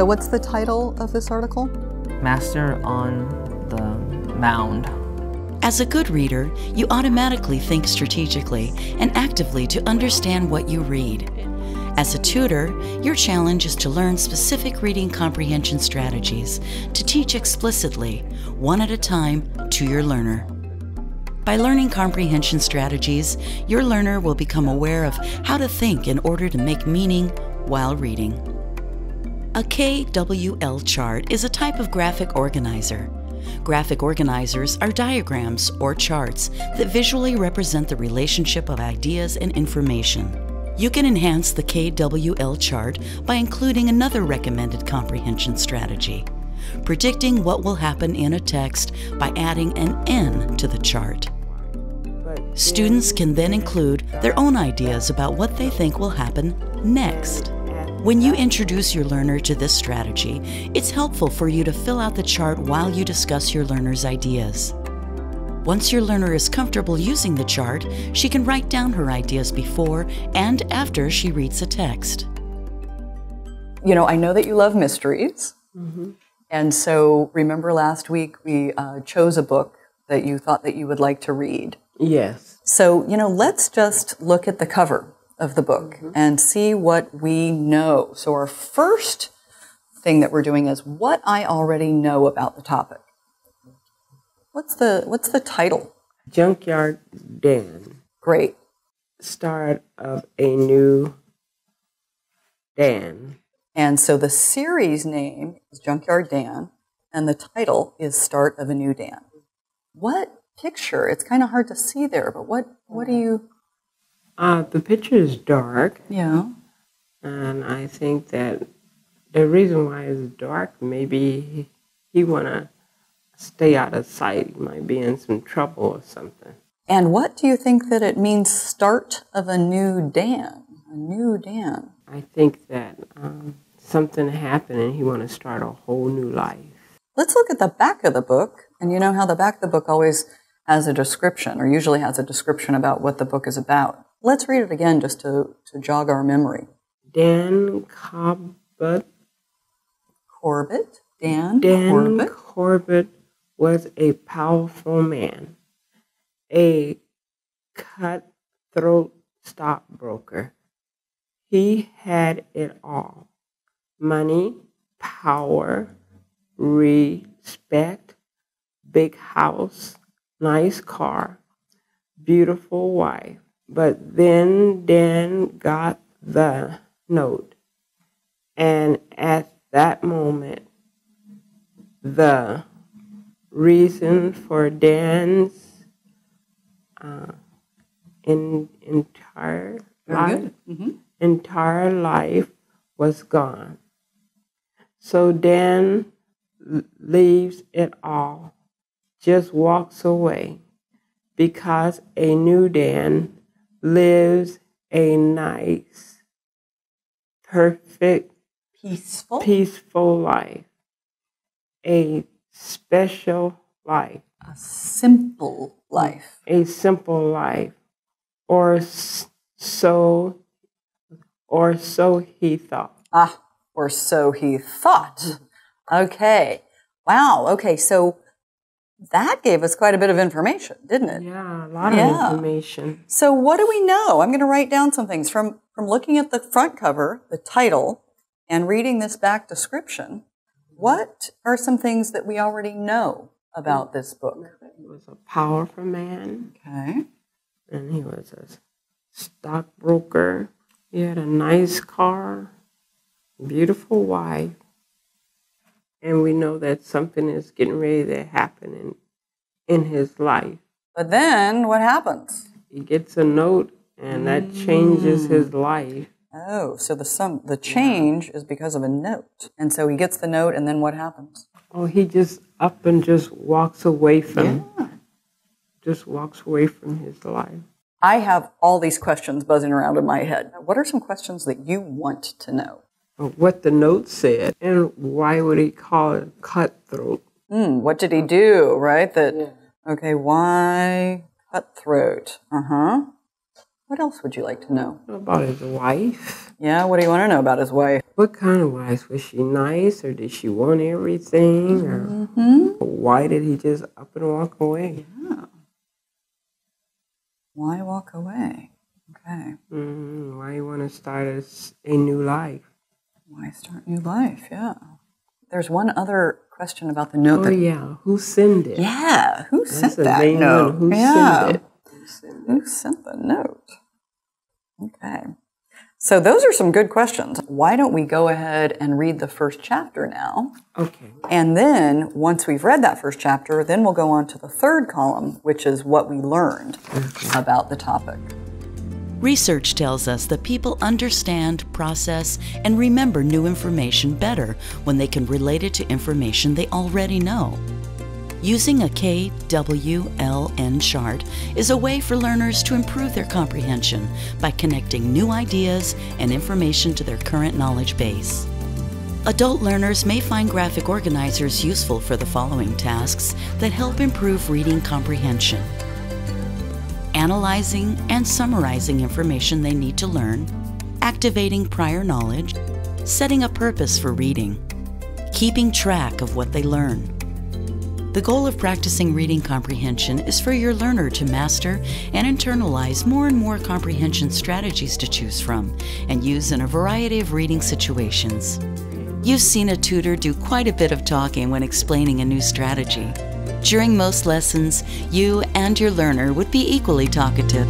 So what's the title of this article? Master on the Mound. As a good reader, you automatically think strategically and actively to understand what you read. As a tutor, your challenge is to learn specific reading comprehension strategies to teach explicitly, one at a time, to your learner. By learning comprehension strategies, your learner will become aware of how to think in order to make meaning while reading. A KWL chart is a type of graphic organizer. Graphic organizers are diagrams or charts that visually represent the relationship of ideas and information. You can enhance the KWL chart by including another recommended comprehension strategy, predicting what will happen in a text by adding an N to the chart. Students can then include their own ideas about what they think will happen next. When you introduce your learner to this strategy, it's helpful for you to fill out the chart while you discuss your learner's ideas. Once your learner is comfortable using the chart, she can write down her ideas before and after she reads the text. You know, I know that you love mysteries. And so remember last week we chose a book that you thought that you would like to read. Yes. So, you know, let's just look at the cover of the book and see what we know. So our first thing that we're doing is what I already know about the topic. What's the title? Junkyard Dan. Great. Start of a new Dan. And so the series name is Junkyard Dan, and the title is Start of a New Dan. What picture? It's kind of hard to see there, but what do you... The picture is dark. Yeah. And I think that the reason why it's dark, maybe he want to stay out of sight. He might be in some trouble or something. And what do you think that it means, start of a new Dan? A new Dan. I think that something happened and he want to start a whole new life. Let's look at the back of the book. And you know how the back of the book always has a description, or usually has a description about what the book is about. Let's read it again just to jog our memory. Dan Corbett. Corbett? Dan Corbett? Corbett was a powerful man, a cutthroat stockbroker. He had it all: money, power, respect, big house, nice car, beautiful wife. But then Dan got the note, and at that moment, the reason for Dan's entire life was gone. So Dan leaves it all, just walks away, because a new Dan lives a nice, perfect, peaceful life, a special life, a simple life, or so he thought. Or so he thought. Okay. Wow. Okay. So that gave us quite a bit of information, didn't it? Yeah, a lot of information. So what do we know? I'm going to write down some things from looking at the front cover, the title, and reading this back description. What are some things that we already know about this book? He was a powerful man. Okay. And he was a stockbroker. He had a nice car, beautiful wife. And we know that something is getting ready to happen in his life. But then what happens? He gets a note, and that changes his life. Oh, so the change is because of a note. And so he gets the note, and then what happens? Oh, he just up and just walks away from just walks away from his life. I have all these questions buzzing around in my head. What are some questions that you want to know? What the note said, and why would he call it cutthroat? What did he do, right? Okay, why cutthroat? What else would you like to know? About his wife. Yeah, what do you want to know about his wife? What kind of wife? Was she nice, or did she want everything? Or why did he just up and walk away? Yeah. Why walk away? Okay. Why you want to start a new life? Why start new life? Yeah. There's one other question about the note. Oh, yeah. Who sent it? Yeah. Who That's sent that main note? one. Who yeah. sent it? Who sent the note? Okay. So those are some good questions. Why don't we go ahead and read the first chapter now? Okay. And then once we've read that first chapter, then we'll go on to the third column, which is what we learned about the topic. Research tells us that people understand, process, and remember new information better when they can relate it to information they already know. Using a KWLN chart is a way for learners to improve their comprehension by connecting new ideas and information to their current knowledge base. Adult learners may find graphic organizers useful for the following tasks that help improve reading comprehension: analyzing and summarizing information they need to learn, activating prior knowledge, setting a purpose for reading, keeping track of what they learn. The goal of practicing reading comprehension is for your learner to master and internalize more and more comprehension strategies to choose from and use in a variety of reading situations. You've seen a tutor do quite a bit of talking when explaining a new strategy. During most lessons, you and your learner would be equally talkative.